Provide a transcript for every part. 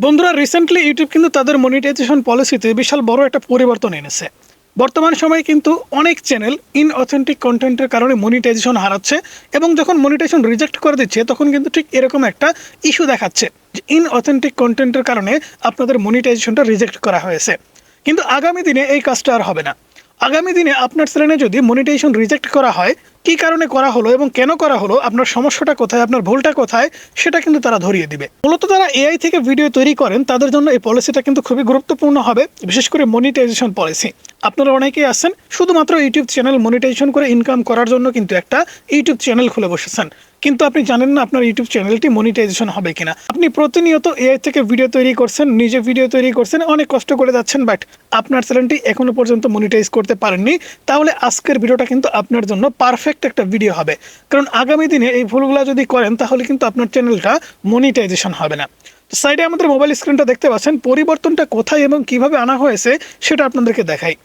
বন্ধুরা recently YouTube কিন্তু তাদের মনিটাইজেশন পলিসিতে বিশাল বড় একটা পরিবর্তন এনেছে। বর্তমান সময়ে কিন্তু অনেক চ্যানেল ইনঅথেন্টিক কন্টেন্টের কারণে মনিটাইজেশন হারাচ্ছে এবং যখন মনিটাইজেশন রিজেক্ট করে দিচ্ছে তখন কিন্তু ঠিক এরকম একটা ইস্যু দেখাচ্ছে যে ইনঅথেন্টিক কন্টেন্টের কারণে আপনাদের মনিটাইজেশনটা রিজেক্ট করা হয়েছে। কিন্তু আগামী দিনে এই কাজটা আর হবে না। আগামী দিনে আপনার চ্যানেলে যদি মনিটাইজেশন রিজেক্ট করা হয়, কী কারণে করা হলো এবং কেন করা হলো, আপনার সমস্যাটা কোথায়, আপনার ভুলটা কোথায়, সেটা কিন্তু তারা ধরিয়ে দিবে। মূলত তারা এআই থেকে ভিডিও তৈরি করেন, তাদের জন্য এই পলিসিটা কিন্তু খুবই গুরুত্বপূর্ণ হবে, বিশেষ করে মনিটাইজেশন পলিসি। আপনারা অনেকেই আছেন শুধুমাত্র ইউটিউব চ্যানেল মনিটাইজেশন করে ইনকাম করার জন্য কিন্তু একটা ইউটিউব চ্যানেল খুলে বসেছেন, কিন্তু আপনি জানেন না আপনার ইউটিউব চ্যানেলটি মনিটাইজেশন হবে কিনা। আপনি প্রতিনিয়ত এআই থেকে ভিডিও তৈরি করছেন, নিজে ভিডিও তৈরি করছেন, অনেক কষ্ট করে যাচ্ছেন, বাট আপনার চ্যানেলটি এখনো পর্যন্ত মনিটাইজ করতে পারেননি। তাহলে আজকের ভিডিওটা কিন্তু আপনার জন্য পারফেক্ট একটা ভিডিও হবে, কারণ আগামী দিনে এই ভুলগুলো যদি করেন তাহলে কিন্তু আপনার চ্যানেলটা মনিটাইজেশন হবে না। তো সাইডে আমাদের মোবাইল স্ক্রিনটা দেখতে পাচ্ছেন, পরিবর্তনটা কোথায় এবং কিভাবে আনা হয়েছে সেটা আপনাদেরকে দেখাই।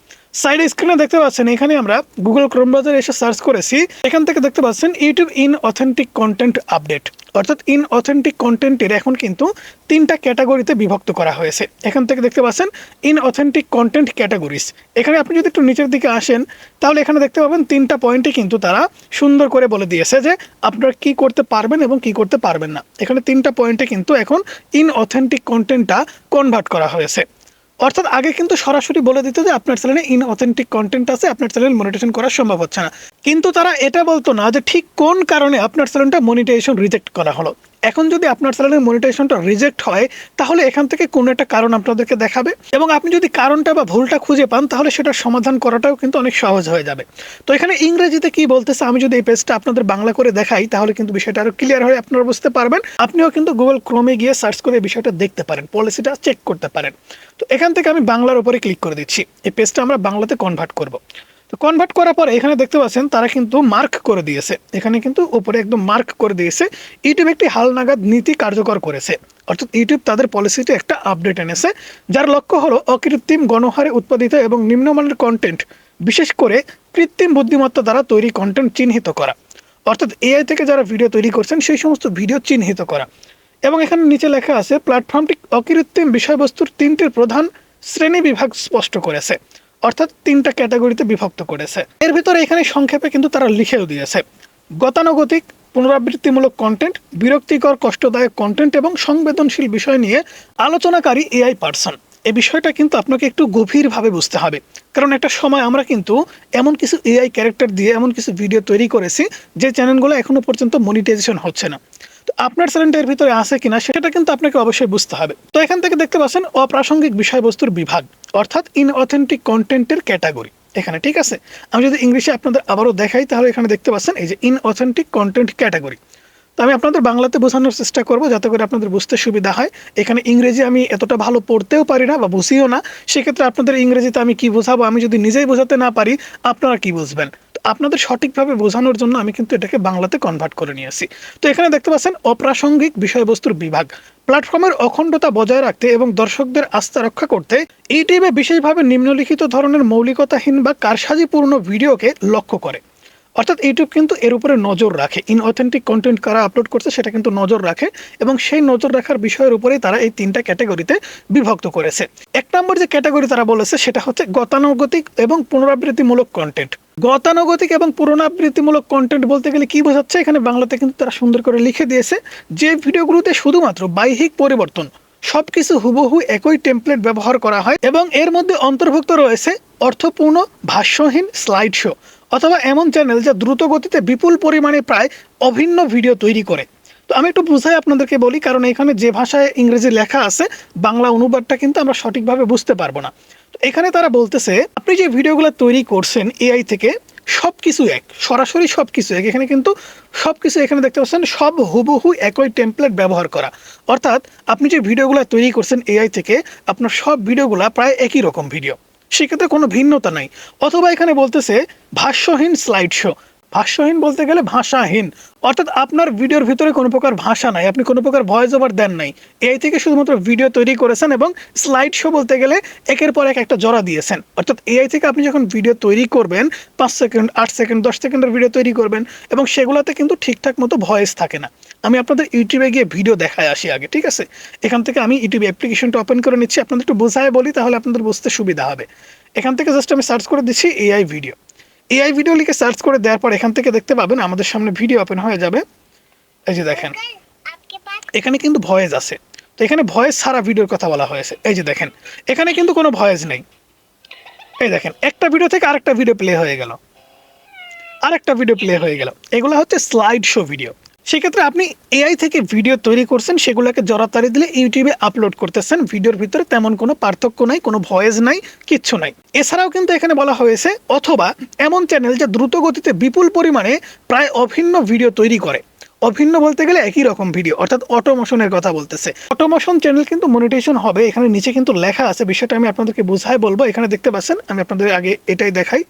সাইডে স্ক্রিনে দেখতে পাচ্ছেন, এখানে আমরা গুগল ক্রোম ব্রাউজারে এসে সার্চ করেছি। এখান থেকে দেখতে পাচ্ছেন ইউটিউব ইনঅথেন্টিক কন্টেন্ট আপডেট, অর্থাৎ ইনঅথেন্টিক কন্টেন্টের এখন কিন্তু 3টা ক্যাটাগরিতে বিভক্ত করা হয়েছে। এখান থেকে দেখতে পাচ্ছেন ইনঅথেন্টিক কন্টেন্ট ক্যাটাগরিজ। এখানে আপনি যদি একটু নিচের দিকে আসেন তাহলে এখানে দেখতে পাবেন 3টা পয়েন্টে কিন্তু তারা সুন্দর করে বলে দিয়েছে যে আপনারা কি করতে পারবেন এবং কি করতে পারবেন না। এখানে 3টা পয়েন্টে কিন্তু এখন ইনঅথেন্টিক কন্টেন্টটা কনভার্ট করা হয়েছে। অর্থাৎ আগে কিন্তু সরাসরি বলে দিত যে আপনার চ্যানেলে ইনঅথেন্টিক কন্টেন্ট আছে, আপনার চ্যানেল মনিটাইজেশন করা সম্ভব হচ্ছে না, কিন্তু তারা এটা বলতো না যে ঠিক কোন কারণে আপনার চ্যানেলটা মনিটাইজেশন রিজেক্ট করা হলো। এখন যদি আপনার চ্যানেলের মনিটাইজেশনটা রিজেক্ট হয় তাহলে এখান থেকে কোনো একটা কারণ আপনাদেরকে দেখাবে, এবং আপনি যদি কারণটা বা ভুলটা খুঁজে পান তাহলে সেটার সমাধান করাটাও কিন্তু অনেক সহজ হয়ে যাবে। তো এখানে ইংরেজিতে কি বলতেছে আমি যদি এই পেজটা আপনাদের বাংলা করে দেখাই তাহলে কিন্তু বিষয়টা আরো ক্লিয়ার হয়ে আপনারা বুঝতে পারবেন। আপনিও কিন্তু গুগল ক্রোমে গিয়ে সার্চ করে বিষয়টা দেখতে পারেন, পলিসিটা চেক করতে পারেন। তো এখান থেকে আমি বাংলার উপরে ক্লিক করে দিচ্ছি, এই পেজটা আমরা বাংলাতে কনভার্ট করব। তো কনভার্ট করার পরে এখানে দেখতে পাচ্ছেন তারা কিন্তু মার্ক করে দিয়েছে, এখানে কিন্তু উপরে একদম মার্ক করে দিয়েছে ইউটিউব একটি হালনাগাদ নীতি কার্যকর করেছে। অর্থাৎ ইউটিউব তাদের পলিসিতে একটা আপডেট এনেছে, যার লক্ষ্য হলো অকৃত্রিম গণহারে উৎপাদিত এবং নিম্নমানের কন্টেন্ট, বিশেষ করে কৃত্রিম বুদ্ধিমত্তা দ্বারা তৈরি কন্টেন্ট চিহ্নিত করা। অর্থাৎ এআই থেকে যারা ভিডিও তৈরি করছেন সেই সমস্ত ভিডিও চিহ্নিত করা। এবং এখানে নিচে লেখা আছে প্ল্যাটফর্মটি অকৃত্রিম বিষয়বস্তুর 3টির প্রধান শ্রেণী বিভাগ স্পষ্ট করেছে, অর্থাৎ 3টা ক্যাটাগরিতে বিভক্ত করেছে। এর ভিতরে এখানে সংক্ষেপে কিন্তু তারা লিখেও দিয়েছে গতানুগতিক পুনরাবৃত্তিমূলক কন্টেন্ট, বিরক্তিকর কষ্টদায়ক কন্টেন্ট এবং সংবেদনশীল বিষয় নিয়ে আলোচনাকারী এআই পার্সন। এই বিষয়টা কিন্তু আপনাকে একটু গভীরভাবে বুঝতে হবে, কারণ একটা সময় আমরা কিন্তু এমন কিছু এআই ক্যারেক্টার দিয়ে এমন কিছু ভিডিও তৈরি করেছি যে চ্যানেলগুলো এখনো পর্যন্ত মনিটাইজেশন হচ্ছে না। তো আপনার চ্যানেলটার ভিতরে আছে কিনা সেটা কিন্তু আপনাকে অবশ্যই বুঝতে হবে। তো এখান থেকে দেখতে পাচ্ছেন অপ্রাসঙ্গিক বিষয়বস্তুর বিভাগ, অর্থাৎ ইনঅথেন্টিক কন্টেন্টের ক্যাটাগরি এখানে, ঠিক আছে। আমি যদি ইংলিশে আপনাদের আবারও দেখাই তাহলে এখানে দেখতে পাচ্ছেন এই যে ইনঅথেন্টিক কন্টেন্ট ক্যাটাগরি। তো আমি আপনাদের বাংলাতে বোঝানোর চেষ্টা করব যাতে করে আপনাদের বুঝতে সুবিধা হয়। এখানে ইংরেজি আমি এতটা ভালো পড়তেও পারি না বা বুঝিও না, সেক্ষেত্রে আপনাদের ইংরেজিতে আমি কি বোঝাবো, আমি যদি নিজেই বোঝাতে না পারি আপনারা কি বুঝবেন। আপনাদের সঠিকভাবে বোঝানোর জন্য আমি কিন্তু এটাকে বাংলাতে কনভার্ট করে নিয়েছি। তো এখানে দেখতে পাচ্ছেন অপ্রাসঙ্গিক বিষয়বস্তুর বিভাগ প্ল্যাটফর্মের অখণ্ডতা বজায় রাখতে এবং দর্শকদের আস্থা রক্ষা করতে ইউটিউবে বিশেষভাবে নিম্নলিখিত ধরনের মৌলিকতাহীন বা কারসাজিপূর্ণ ভিডিওকে লক্ষ্য করে। অর্থাৎ ইউটিউব কিন্তু এর উপরে নজর রাখে, ইনঅথেন্টিক কন্টেন্ট কারা আপলোড করছে সেটা কিন্তু নজর রাখে, এবং সেই নজর রাখার বিষয়ের উপরেই তারা এই 3টা ক্যাটাগরিতে বিভক্ত করেছে। 1 নম্বর যে ক্যাটাগরি তারা বলেছে সেটা হচ্ছে গতানুগতিক এবং পুনরাবৃত্তিমূলক কন্টেন্ট। গতানুগতিক এবং পুনরাবৃত্তিমূলক কন্টেন্ট বলতে গেলে কি বোঝাচ্ছে, এখানে বাংলাতে কিন্তু তারা সুন্দর করে লিখে দিয়েছে যে ভিডিওগুলোতে শুধুমাত্র বাহ্যিক পরিবর্তন, সবকিছু হুবহু একই টেমপ্লেট ব্যবহার করা হয় এবং এর মধ্যে অন্তর্ভুক্ত রয়েছে অর্থপূর্ণ ভাষ্যহীন স্লাইড শো, অথবা এমন চ্যানেল যা দ্রুত গতিতে বিপুল পরিমাণে প্রায় অভিন্ন ভিডিও তৈরি করে। তো আমি একটু বুঝাই আপনাদেরকে বলি, কারণ এখানে যে ভাষায় ইংরেজি লেখা আছে বাংলা অনুবাদটা কিন্তু আমরা সঠিকভাবে বুঝতে পারবো না। তো এখানে তারা বলতেছে আপনি যে ভিডিওগুলো তৈরি করছেন এআই থেকে সবকিছু এক, সরাসরি সবকিছু এক। এখানে কিন্তু সবকিছু এখানে দেখতে পাচ্ছেন সব হুবহু একই টেমপ্লেট ব্যবহার করা, অর্থাৎ আপনি যে ভিডিওগুলো তৈরি করছেন এআই থেকে আপনার সব ভিডিওগুলো প্রায় একই রকম ভিডিও, সেক্ষেত্রে কোনো ভিন্নতা নাই। অথবা এখানে বলতেছে ভাষ্যহীন স্লাইড শো, ভাষ্যহীন বলতে গেলে ভাষাহীন, অর্থাৎ আপনার ভিডিওর ভিতরে কোনো প্রকার ভাষা নাই, আপনি কোনো প্রকার ভয়েস ওভার দেন নাই, এই থেকে শুধুমাত্র ভিডিও তৈরি করেছেন এবং স্লাইড শো বলতে গেলে একের পর এক একটা জোড়া দিয়েছেন। অর্থাৎ এআই থেকে আপনি যখন ভিডিও তৈরি করবেন 5 সেকেন্ড 8 সেকেন্ড 10 সেকেন্ডের ভিডিও তৈরি করবেন এবং সেগুলোতে কিন্তু ঠিকঠাক মতো ভয়েস থাকে না, আমি আপনাদের ইউটিউবে গিয়ে ভিডিও দেখায় আসি আগে, ঠিক আছে? এখান থেকে আমি ইউটিউব অ্যাপ্লিকেশনটা ওপেন করে নিচ্ছি, আপনাদের একটু বোঝায় বলি তাহলে আপনাদের বুঝতে সুবিধা হবে। এখান থেকে জাস্ট আমি সার্চ করে দিচ্ছি এআই ভিডিও। এআই ভিডিও লিখে সার্চ করে দেওয়ার পর এখান থেকে দেখতে পাবেন আমাদের সামনে ভিডিও ওপেন হয়ে যাবে। এই যে দেখেন এখানে কিন্তু ভয়েস আছে, তো এখানে ভয়েস ছাড়া ভিডিওর কথা বলা হয়েছে। এই যে দেখেন এখানে কিন্তু কোনো ভয়েস নেই। এই দেখেন একটা ভিডিও থেকে আরেকটা ভিডিও প্লে হয়ে গেল, আরেকটা ভিডিও প্লে হয়ে গেল। এগুলো হচ্ছে স্লাইড শো ভিডিও। সেক্ষেত্রে আপনি এআই থেকে ভিডিও তৈরি করছেন, সেগুলোকে জড়াতাড়ি দিলে ইউটিউবে আপলোড করতেছেন। ভিডিওর ভিতরে তেমন কোনো পার্থক্য নাই, কোনো ভয়েস নাই, কিচ্ছু নাই। এছাড়াও কিন্তু এখানে বলা হয়েছে অথবা এমন চ্যানেল যা দ্রুত গতিতে বিপুল পরিমাণে প্রায় অভিন্ন ভিডিও তৈরি করে। অভিন্ন বলতে গেলে একই রকম ভিডিও, অর্থাৎ অটোমোশনের কথা বলতেছে। অটোমোশন চ্যানেল কিন্তু মনিটাইজেশন হবে, এখানে নিচে কিন্তু লেখা আছে, বিষয়টা আমি আপনাদেরকে বুঝাই বলবো। এখানে দেখতে পাচ্ছেন, আমি আপনাদের আগে এটাই দেখাই,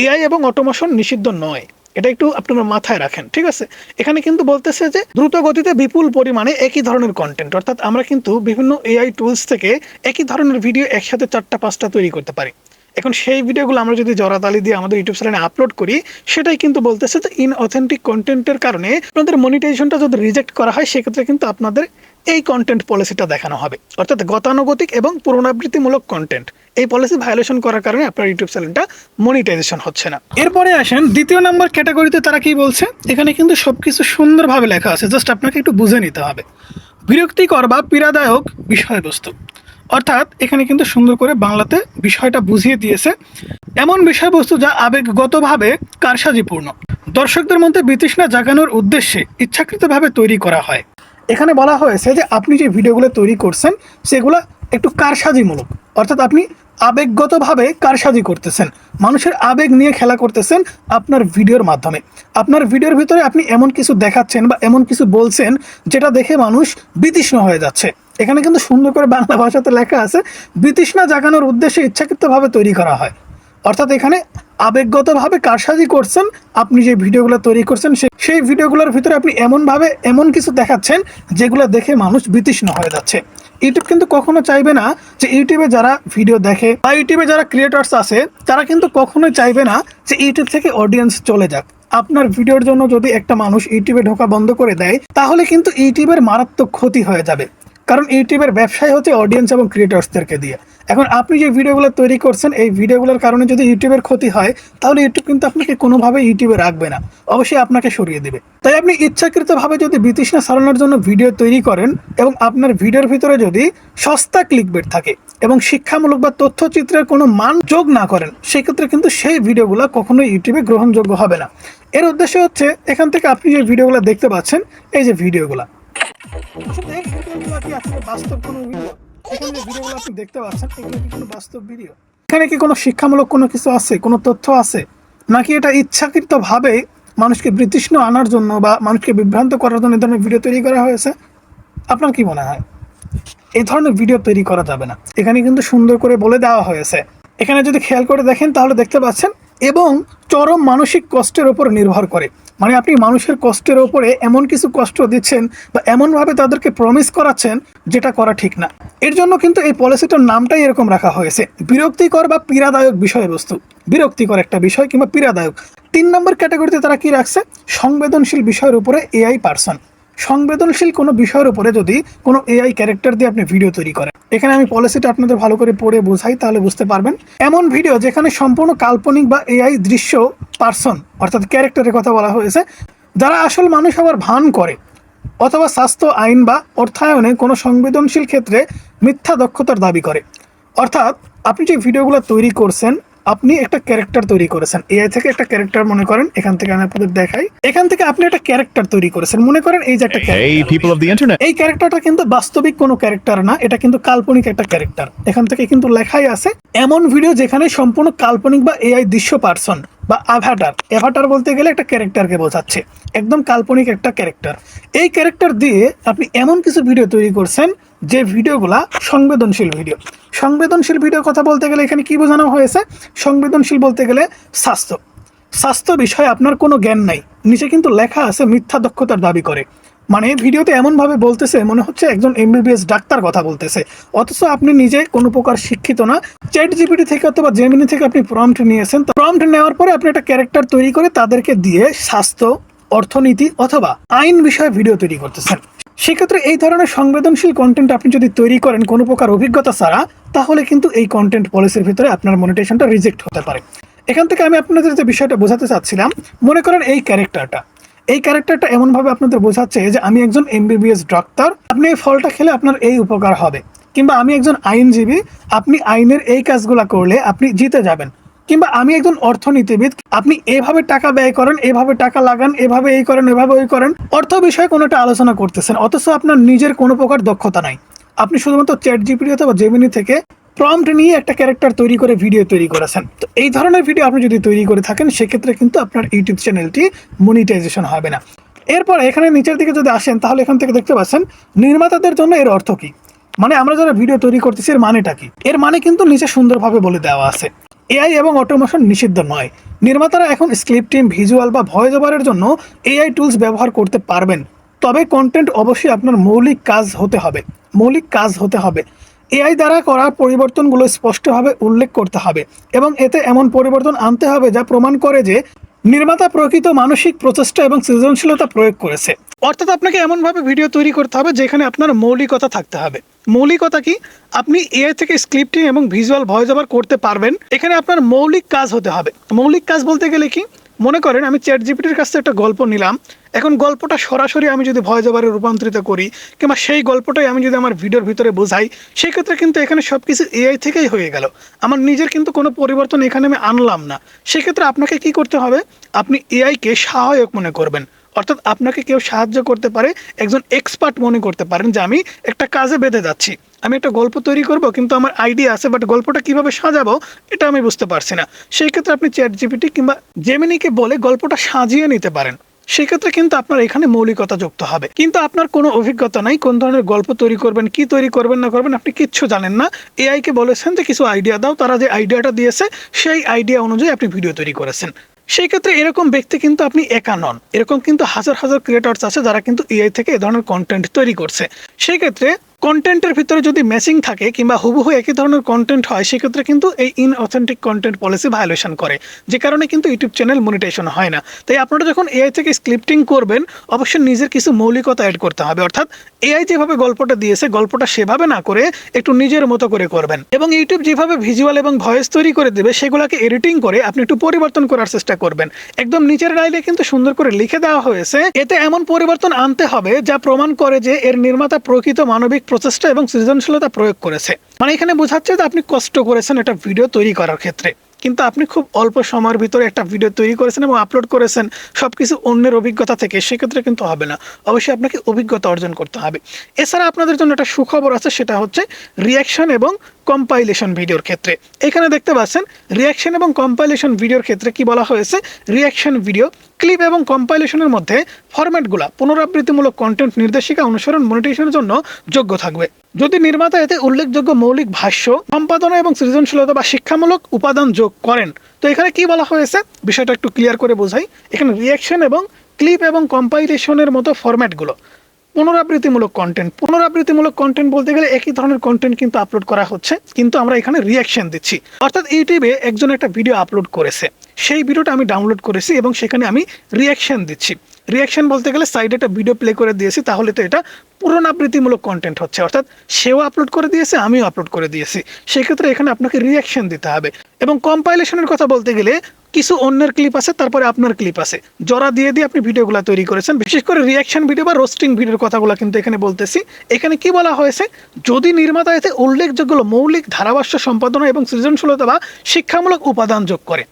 এআই এবং অটোমোশন নিষিদ্ধ নয়, এটা একটু আপনারা মাথায় রাখেন, ঠিক আছে? এখানে কিন্তু বলতেছে যে দ্রুত গতিতে বিপুল পরিমাণে একই ধরনের কন্টেন্ট, অর্থাৎ আমরা কিন্তু বিভিন্ন এআই টুলস থেকে একই ধরনের ভিডিও একসাথে 4টা-5টা তৈরি করতে পারি। এখন সেই ভিডিওগুলো আমরা যদি জড়াতালি দিয়ে আমাদের ইউটিউব চ্যানেলে আপলোড করি, সেটাই কিন্তু বলতেছে যে ইনঅথেন্টিক কন্টেন্টের কারণে আপনাদের মনিটাইজেশনটা যদি রিজেক্ট করা হয়, সেক্ষেত্রে কিন্তু আপনাদের এই কন্টেন্ট পলিসিটা দেখানো হবে, অর্থাৎ গতানুগতিক এবং পুনরাবৃত্তিমূলক কন্টেন্ট। এই পলিসি ভায়োলেশন করার কারণে আপনার ইউটিউব চ্যানেলটা মনিটাইজেশন হচ্ছে না। এরপরে আসেন দ্বিতীয় নম্বর ক্যাটাগরিতে, তারা কি বলছে? এখানে কিন্তু সবকিছু সুন্দরভাবে লেখা আছে, জাস্ট আপনাকে একটু বুঝে নিতে হবে। বিরক্তিকর বা পীড়াদায়ক বিষয়বস্তু, অর্থাৎ এখানে কিন্তু সুন্দর করে বাংলাতে বিষয়টা বুঝিয়ে দিয়েছে। এমন বিষয়বস্তু যা আবেগগতভাবে কারসাজিপূর্ণ, দর্শকদের মধ্যে বিতৃষ্ণা জাগানোর উদ্দেশ্যে ইচ্ছাকৃতভাবে তৈরি করা হয়। এখানে বলা হয়েছে যে আপনি যে ভিডিওগুলো তৈরি করছেন সেগুলো একটু কারসাজিমূলক, অর্থাৎ আপনি আবেগগতভাবে কারসাজি করতেছেন, মানুষের আবেগ নিয়ে খেলা করতেছেন আপনার ভিডিওর মাধ্যমে। আপনার ভিডিওর ভিতরে আপনি এমন কিছু দেখাচ্ছেন বা এমন কিছু বলছেন যেটা দেখে মানুষ বিতৃষ্ণ হয়ে যাচ্ছে। এখানে কিন্তু সুন্দর করে বাংলা ভাষাতে লেখা আছে, বিতৃষ্ণা জাগানোর উদ্দেশ্যে ইচ্ছাকৃতভাবে তৈরি করা হয়। অর্থাৎ এখানে আবেগগতভাবে কারসাজি করছেন, আপনি যে ভিডিওগুলো তৈরি করছেন সেই ভিডিওগুলোর ভিতরে আপনি এমন কিছু দেখাচ্ছেন যেগুলো দেখে মানুষ বিতৃষ্ণ হয়ে যাচ্ছে। ইউটিউব কিন্তু কখনো চাইবে না যে ইউটিউবে যারা ভিডিও দেখে বা ইউটিউবে যারা ক্রিয়েটর্স আছে তারা কিন্তু কখনোই চাইবে না যে ইউটিউব থেকে অডিয়েন্স চলে যাক। আপনার ভিডিওর জন্য যদি একটা মানুষ ইউটিউবে ঢোকা বন্ধ করে দেয়, তাহলে কিন্তু ইউটিউবের মারাত্মক ক্ষতি হয়ে যাবে, কারণ ইউটিউবের ব্যবসায় হচ্ছে অডিয়েন্স এবং ক্রিয়েটর্সদেরকে দিয়ে। এখন আপনি যে ভিডিওগুলো তৈরি করছেন, এই ভিডিওগুলোর কারণে যদি ইউটিউবের ক্ষতি হয়, তাহলে ইউটিউব কিন্তু আপনাকে কোনোভাবে ইউটিউবে রাখবে না, অবশ্যই আপনাকে সরিয়ে দেবে। তাই আপনি ইচ্ছাকৃতভাবে যদি বিতৃষ্ণা ছড়ানোর জন্য ভিডিও তৈরি করেন এবং আপনার ভিডিওর ভিতরে যদি সস্তা ক্লিকবেট থাকে এবং শিক্ষামূলক বা তথ্যচিত্রের কোনো মান যোগ না করেন, সেক্ষেত্রে কিন্তু সেই ভিডিওগুলো কখনোই ইউটিউবে গ্রহণযোগ্য হবে না। এর উদ্দেশ্য হচ্ছে এখান থেকে আপনি যে ভিডিওগুলো দেখতে পাচ্ছেন, এই যে ভিডিওগুলো, এই ভিডিওগুলো কি আসলে বাস্তব কোনো ভিডিও? এখানে যে ভিডিওগুলো আপনি দেখতে পাচ্ছেন, এগুলো কি কোনো বাস্তব ভিডিও? এখানে কি কোনো শিক্ষামূলক কোনো কিছু আছে, কোনো তথ্য আছে, নাকি এটা ইচ্ছাকৃতভাবে মানুষকে বিতৃষ্ণ আনার জন্য বা মানুষকে বিভ্রান্ত করার জন্য এই ধরনের ভিডিও তৈরি করা হয়েছে? আপনার কি মনে হয়? এই ধরনের ভিডিও তৈরি করা যাবে না। এখানে কিন্তু সুন্দর করে বলে দেওয়া হয়েছে। এখানে যদি খেয়াল করে দেখেন তাহলে দেখতে পাচ্ছেন, এবং চরম মানসিক কষ্টের উপর নির্ভর করে, মানে আপনি মানুষের কষ্টের ওপরে এমন কিছু কষ্ট দিচ্ছেন বা এমনভাবে তাদেরকে প্রমিস করাচ্ছেন যেটা করা ঠিক না। এর জন্য কিন্তু এই পলিসিটার নামটাই এরকম রাখা হয়েছে, বিরক্তিকর বা পীড়াদায়ক বিষয়বস্তু। বিরক্তিকর একটা বিষয় কিংবা পীড়াদায়ক। 3 নম্বর ক্যাটাগরিতে তারা কি রাখছে? সংবেদনশীল বিষয়ের উপরে এআই পার্সন। সংবেদনশীল কোনো বিষয়ের উপরে যদি কোনো এআই ক্যারেক্টার দিয়ে আপনি ভিডিও তৈরি করেন, এখানে আমি পলিসিটা আপনাদের ভালো করে পড়ে বোঝাই, তাহলে বুঝতে পারবেন। এমন ভিডিও যেখানে সম্পূর্ণ কাল্পনিক বা এআই দৃশ্য পার্সন অর্থাৎ ক্যারেক্টারের কথা বলা হয়েছে, যারা আসল মানুষ হওয়ার ভান করে, অথবা স্বাস্থ্য আইন বা অর্থায়নে কোনো সংবেদনশীল ক্ষেত্রে মিথ্যা দক্ষতার দাবি করে। অর্থাৎ আপনি যে ভিডিওগুলো তৈরি করছেন, আপনি একটা ক্যারেক্টার তৈরি করেছেন এআই থেকে, একটা ক্যারেক্টার মনে করেন, এখান থেকে আমি আপনাদের দেখাই, এখান থেকে আপনি একটা ক্যারেক্টার তৈরি করেছেন, মনে করেন এই যে একটা ক্যারেক্টার। এই ক্যারেক্টারটা কিন্তু বাস্তবিক কোনো ক্যারেক্টার না, এটা কিন্তু কাল্পনিক একটা ক্যারেক্টার। এখান থেকে কিন্তু লেখাই আছে এমন ভিডিও যেখানে সম্পূর্ণ কাল্পনিক বা এআই দৃশ্য পার্সন বা অ্যাভাটার বলতে গেলে একটা ক্যারেক্টারকে বোঝাচ্ছে, একদম কাল্পনিক একটা ক্যারেক্টার। এই ক্যারেক্টার দিয়ে আপনি এমন কিছু ভিডিও তৈরি করছেন যে ভিডিওগুলা সংবেদনশীল ভিডিও। সংবেদনশীল ভিডিও কথা বলতে গেলে এখানে কি বোঝানো হয়েছে? সংবেদনশীল বলতে গেলে স্বাস্থ্য বিষয়ে আপনার কোনো জ্ঞান নাই, নিচে কিন্তু লেখা আছে মিথ্যা দক্ষতার দাবি করে। মানে ভিডিওতে এমনভাবে বলতেছে মনে হচ্ছে একজন এমবিবিএস ডাক্তার কথা বলতেছে, অথচ আপনি নিজে কোনো প্রকার শিক্ষিত না। চ্যাট জিপিটি থেকে অথবা জেমিনি থেকে আপনি প্রম্পট নিয়েছেন, প্রম্পট নেওয়ার পরে আপনি একটা ক্যারেক্টার তৈরি করে তাদেরকে দিয়ে স্বাস্থ্য, অর্থনীতি অথবা আইন বিষয়ে ভিডিও তৈরি করতেছেন, সেক্ষেত্রে এই ধরনের সংবেদনশীল কন্টেন্ট আপনি যদি তৈরি করেন কোনো প্রকার অভিজ্ঞতা ছাড়া, তাহলে কিন্তু এই কন্টেন্ট পলিসির ভিতরে আপনার মনিটাইজেশনটা রিজেক্ট হতে পারে। এখান থেকে আমি আপনাদের যে বিষয়টা বোঝাতে চাচ্ছিলাম, মনে করেন এই ক্যারেক্টারটা এমনভাবে আপনাদের বোঝাচ্ছে যে আমি একজন এমবিবিএস ডাক্তার, আপনি এই ফলটা খেলে আপনার এই উপকার হবে, কিংবা আমি একজন আইনজীবী, আপনি আইনের এই কাজগুলো করলে আপনি জিতে যাবেন, কিংবা আমি একজন অর্থনীতিবিদ, আপনি এভাবে টাকা ব্যয় করেন, এভাবে টাকা লাগান, এভাবে এই করেন, এভাবে ওই করেন। অর্থ বিষয়ে কোনো একটা আলোচনা করতেছেন, অথচ আপনার নিজের কোনো প্রকার দক্ষতা নাই। আপনি শুধুমাত্র চ্যাট জিপিটি অথবা জেমিনি থেকে প্রম্পট নিয়ে একটা ক্যারেক্টার তৈরি করে ভিডিও তৈরি করেছেন। তো এই ধরনের ভিডিও আপনি যদি তৈরি করে থাকেন, সেক্ষেত্রে কিন্তু আপনার ইউটিউব চ্যানেলটি মনিটাইজেশন হবে না। এরপর এখানে নিচের দিকে যদি আসেন, তাহলে এখান থেকে দেখতে পাচ্ছেন নির্মাতাদের জন্য এর অর্থ কি, মানে আমরা যারা ভিডিও তৈরি করতেছি এর মানেটা কি। এর মানে কিন্তু নিচে সুন্দরভাবে বলে দেওয়া আছে। এআই এবং অটোমেশন নিষিদ্ধ নয়। নির্মাতারা এখন স্ক্রিপ্টিং, ভিজুয়াল বা ভয়েস ওভারের জন্য এআই টুলস ব্যবহার করতে পারবেন, তবে কন্টেন্ট অবশ্যই আপনার মৌলিক কাজ হতে হবে। এআই দ্বারা করা পরিবর্তনগুলো স্পষ্টভাবে উল্লেখ করতে হবে এবং এতে এমন পরিবর্তন আনতে হবে যা প্রমাণ করে যে নির্মাতা প্রকৃত মানসিক প্রচেষ্টা এবং সৃজনশীলতা প্রয়োগ করেছে। অর্থাৎ আপনাকে এমনভাবে ভিডিও তৈরি করতে হবে যেখানে আপনার মৌলিকতা থাকতে হবে। মৌলিকতা কি? আপনি এআই থেকে স্ক্রিপ্টিং এবং ভিজুয়াল ভয়েস ওভার করতে পারবেন, এখানে আপনার মৌলিক কাজ হতে হবে। মৌলিক কাজ বলতে গেলে কি, মনে করেন আমি চ্যাট জিপিটির কাছ থেকে একটা গল্প নিলাম, এখন গল্পটা সরাসরি আমি যদি ভয়েস ওভারে রূপান্তরিত করি, কিংবা সেই গল্পটাই আমি যদি আমার ভিডিওর ভিতরে বোঝাই, সেক্ষেত্রে কিন্তু এখানে সব কিছু এআই থেকেই হয়ে গেল, আমার নিজের কিন্তু কোনো পরিবর্তন এখানে আমি আনলাম না। সেক্ষেত্রে আপনাকে কি করতে হবে, আপনি এআইকে সহায়ক মনে করবেন, অর্থাৎ আপনাকে কেউ সাহায্য করতে পারে, একজন এক্সপার্ট মনে করতে পারেন যে আমি একটা কাজে বেঁধে যাচ্ছি, আমি একটা গল্প তৈরি করব, কিন্তু আমার আইডিয়া আছে, বাট গল্পটা কিভাবে সাজাবো এটা আমি বুঝতে পারছি না। সেই ক্ষেত্রে আপনি চ্যাট জিপিটি কিংবা জেমিনিকে বলে গল্পটা সাজিয়ে নিতে পারেন। সেক্ষেত্রে কিন্তু আপনার এখানে মৌলিকতা যুক্ত হবে, কিন্তু আপনার কোনো অভিজ্ঞতা নাই, কোন ধরনের গল্প তৈরি করবেন, কি তৈরি করবেন না করবেন আপনি কিচ্ছু জানেন না। এআইকে বলেছেন যে কিছু আইডিয়া দাও, তারা যে আইডিয়াটা দিয়েছে সেই আইডিয়া অনুযায়ী আপনি ভিডিও তৈরি করেছেন। সেই ক্ষেত্রে এরকম ব্যক্তি কিন্তু আপনি একা নন, এরকম কিন্তু হাজার হাজার ক্রিয়েটরস আছে যারা কিন্তু এআই থেকে এ ধরনের কন্টেন্ট তৈরি করছে। সেই ক্ষেত্রে কন্টেন্টের ভিতরে যদি ম্যাচিং থাকে কিংবা হুবহু একই ধরনের কন্টেন্ট হয়, সেক্ষেত্রে কিন্তু এই ইনঅথেন্টিক কন্টেন্ট পলিসি ভায়োলেশন করে, যে কারণে কিন্তু ইউটিউব চ্যানেল মনিটাইজেশন হয় না। তাই আপনারা যখন এআই থেকে স্ক্রিপ্টিং করবেন, অবশ্যই নিজের কিছু মৌলিকতা অ্যাড করতে হবে, অর্থাৎ এআই যেভাবে গল্পটা দিয়েছে গল্পটা সেভাবে না করে একটু নিজের মতো করে করবেন, এবং ইউটিউব যেভাবে ভিজুয়াল এবং ভয়েস তৈরি করে দেবে সেগুলোকে এডিটিং করে আপনি একটু পরিবর্তন করার চেষ্টা করবেন। একদম নিচের লাইনে কিন্তু সুন্দর করে লিখে দেওয়া হয়েছে, এতে এমন পরিবর্তন আনতে হবে যা প্রমাণ করে যে এর নির্মাতা প্রকৃত মানবিক প্রচেষ্টা এবং সৃজনশীলতা প্রয়োগ করেছে। মানে এখানে বোঝাচ্ছে যে আপনি কষ্ট করেছেন এটা ভিডিও তৈরি করার ক্ষেত্রে, কিন্তু আপনি খুব অল্প সময়ের ভিতরে একটা ভিডিও তৈরি করেছেন এবং আপলোড করেছেন সবকিছু অন্যের অভিজ্ঞতা থেকে, সেক্ষেত্রে কিন্তু হবে না। অবশ্যই আপনাকে অভিজ্ঞতা অর্জন করতে হবে। এছাড়া আপনাদের জন্য একটা সুখবর আছে, সেটা হচ্ছে রিয়াকশন এবং কম্পাইলেশন ভিডিওর ক্ষেত্রে। এখানে দেখতে পাচ্ছেন রিয়াকশন এবং কম্পাইলেশন ভিডিওর ক্ষেত্রে কি বলা হয়েছে, রিয়াকশন ভিডিও, ক্লিপ এবং কম্পাইলেশনের মধ্যে ফরম্যাটগুলো পুনরাবৃত্তিমূলক কন্টেন্ট নির্দেশিকা অনুসরণ মনিটাইজেশনের জন্য যোগ্য থাকবে যদি নির্মাতা এতে উল্লেখযোগ্য মৌলিক ভাষ্য, সম্পাদনা এবং সৃজনশীলতা বা শিক্ষামূলক উপাদান যোগ করেন। তো এখানে কি বলা হয়েছে বিষয়টা একটু ক্লিয়ার করে বোঝাই। এখানে রিয়াকশন এবং ক্লিপ এবং কম্পাইলেশনের মতো ফরম্যাটগুলো পুনরাবৃত্তিমূলক কন্টেন্ট বলতে গেলে একই ধরনের কন্টেন্ট কিন্তু আপলোড করা হচ্ছে, কিন্তু আমরা এখানে রিয়াকশন দিচ্ছি। অর্থাৎ ইউটিউবে একজন একটা ভিডিও আপলোড করেছে, সেই ভিডিওটা আমি ডাউনলোড করেছি এবং সেখানে আমি রিয়াকশন দিচ্ছি। রিয়াকশন বলতে গেলে সাইডে একটা ভিডিও প্লে করে দিয়েছি, তাহলে তো এটা পুনরাবৃত্তিমূলক কন্টেন্ট হচ্ছে, অর্থাৎ সেও আপলোড করে দিয়েছে, আমিও আপলোড করে দিয়েছি। সেক্ষেত্রে এখানে আপনাকে রিয়াকশন দিতে হবে। এবং কম্পাইলেশনের কথা বলতে গেলে কিছু অন্যের ক্লিপ আছে, তারপরে আপনার ক্লিপ আছে, জোড়া দিয়ে দিয়ে আপনি ভিডিওগুলো তৈরি করেছেন। বিশেষ করে রিয়াকশন ভিডিও বা রোস্টিং ভিডিওর কথাগুলো কিন্তু এখানে বলতেছি। এখানে কি বলা হয়েছে, যদি নির্মাতা এতে উল্লেখযোগ্য মৌলিক ধারাভাষ্য, সম্পাদনা এবং সৃজনশীলতা বা শিক্ষামূলক উপাদান যোগ করে,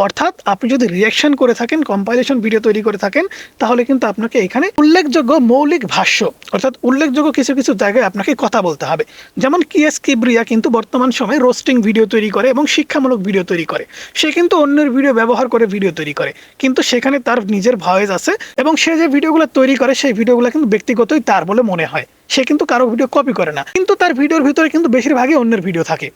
অর্থাৎ আপনি যদি রিয়াকশন করে থাকেন, কম্পাইলেশন ভিডিও তৈরি করে থাকেন, তাহলে কিন্তু আপনাকে এখানে উল্লেখযোগ্য মৌলিক ভাষ্য, অর্থাৎ উল্লেখযোগ্য কিছু কিছু জায়গায় আপনাকে কথা বলতে হবে। যেমন কিএস কিবরিয়া কিন্তু বর্তমান সময়ে রোস্টিং ভিডিও তৈরি করে এবং শিক্ষামূলক ভিডিও তৈরি করে। সে কিন্তু অন্যের ভিডিও ব্যবহার করে ভিডিও তৈরি করে, কিন্তু সেখানে তার নিজের ভয়েস আছে এবং সে যে ভিডিওগুলো তৈরি করে সেই ভিডিওগুলো কিন্তু ব্যক্তিগতই তার বলে মনে হয়। সে কিন্তু কারো ভিডিও কপি করে না, কিন্তু তার ভিডিওর ভিতরে কিন্তু বেশিরভাগই অন্যের ভিডিও থাকে।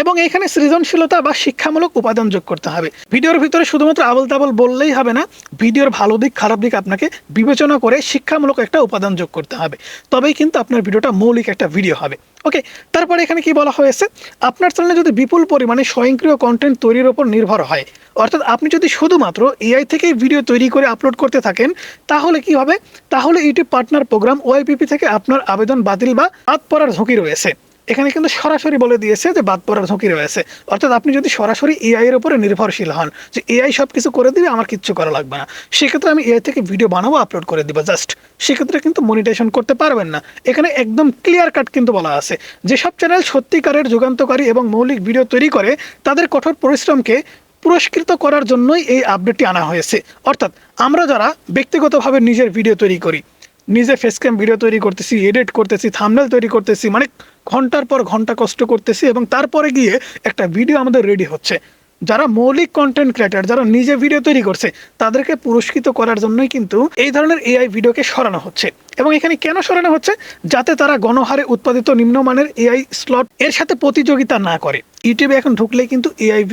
এবং এখানে সৃজনশীলতা বা শিক্ষামূলক উপাদান যোগ করতে হবে। ভিডিওর ভিতরে শুধুমাত্র আবল তাবল বললেই হবে না, ভিডিওর ভালো দিক খারাপ দিক আপনাকে বিবেচনা করে শিক্ষামূলক একটা উপাদান যোগ করতে হবে, তবেই কিন্তু আপনার ভিডিওটা মৌলিক একটা ভিডিও হবে। ওকে, তারপরে এখানে কি বলা হয়েছে, আপনার চ্যানেলে যদি বিপুল পরিমাণে স্বয়ংক্রিয় কন্টেন্ট তৈরির উপর নির্ভর হয়, অর্থাৎ আপনি যদি শুধুমাত্র এআই থেকেই ভিডিও তৈরি করে আপলোড করতে থাকেন, তাহলে কি হবে, তাহলে ইউটিউব পার্টনার প্রোগ্রাম ওআইপিপি থেকে আপনার আবেদন বাতিল বা বাদ পড়ার ঝুঁকি রয়েছে। এখানে কিন্তু সরাসরি বলে দিয়েছে যে বাদ পড়ার ঝুঁকি রয়েছে, অর্থাৎ আপনি যদি সরাসরি এআই এর উপরে নির্ভরশীল হন যে এআই সব কিছু করে দিবে, আমার কিচ্ছু করা লাগবে না, সেক্ষেত্রে আমি এআই থেকে ভিডিও বানাবো আপলোড করে দিব জাস্ট, সেক্ষেত্রে কিন্তু মনিটাইজেশন করতে পারবেন না। এখানে একদম ক্লিয়ার কাট কিন্তু বলা আছে, যেসব চ্যানেল সত্যিকারের যুগান্তকারী এবং মৌলিক ভিডিও তৈরি করে তাদের কঠোর পরিশ্রমকে পুরস্কৃত করার জন্যই এই আপডেটটি আনা হয়েছে। অর্থাৎ আমরা যারা ব্যক্তিগতভাবে নিজের ভিডিও তৈরি করি, নিজে ফেসক্যাম ভিডিও তৈরি করতেছি, এডিট করতেছি, থাম্বনেল তৈরি করতেছি, মানে ঘন্টার পর ঘন্টা কষ্ট করতেছি এবং তারপরে গিয়ে একটা ভিডিও আমাদের রেডি হচ্ছে, যারা মৌলিক কন্টেন্ট ক্রিয়েটর, যারা নিজে ভিডিও তৈরি করছে, তাদেরকে পুরস্কৃত করার জন্যই কিন্তু এই ধরনের এআই ভিডিওকে সরানো হচ্ছে। এবং এখানে কেন সরানো হচ্ছে, যাতে তারা গণহারে উৎপাদিত নিম্নমানের এআই স্লট এর সাথে প্রতিযোগিতা না করে। ইউটিউবে এখন ঢুকলে কিন্তু এআই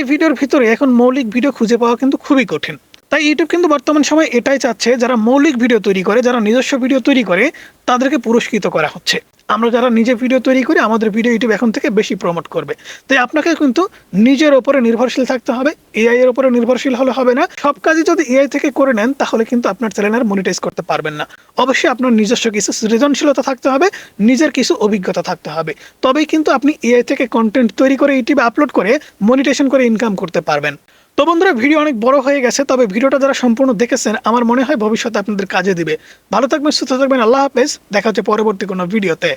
ভিডিওর ভিতরে এখন মৌলিক ভিডিও খুঁজে পাওয়া কিন্তু খুবই কঠিন। তাই ইউটিউব কিন্তু বর্তমান সময় এটাই চাচ্ছে, যারা মৌলিক ভিডিও তৈরি করে, যারা নিজস্ব ভিডিও তৈরি করে, তাদেরকে পুরস্কৃত করা হচ্ছে। আমরা যারা নিজে ভিডিও তৈরি করি, আমাদের ভিডিও ইউটিউব এখন থেকে বেশি প্রমোট করবে। তাই আপনাকে কিন্তু নিজের ওপরে নির্ভরশীল থাকতে হবে, এআই এর উপরে নির্ভরশীল হলে হবে না। সব কাজই যদি এআই থেকে করে নেন, তাহলে কিন্তু আপনার চ্যানেল মনিটাইজ করতে পারবেন না। অবশ্যই আপনার নিজস্ব কিছু সৃজনশীলতা থাকতে হবে, নিজের কিছু অভিজ্ঞতা থাকতে হবে, তবেই কিন্তু আপনি এআই থেকে কন্টেন্ট তৈরি করে ইউটিউবে আপলোড করে মনিটাইজেশন করে ইনকাম করতে পারবেন। তো বন্ধুরা, ভিডিও অনেক বড় হয়ে গেছে, তবে ভিডিওটা যারা সম্পূর্ণ দেখেছেন আমার মনে হয় ভবিষ্যতে আপনাদের কাজে দিবে। ভালো থাকবেন, সুস্থ থাকবেন, আল্লাহ হাফেজ, দেখা হচ্ছে পরবর্তী কোনো ভিডিওতে।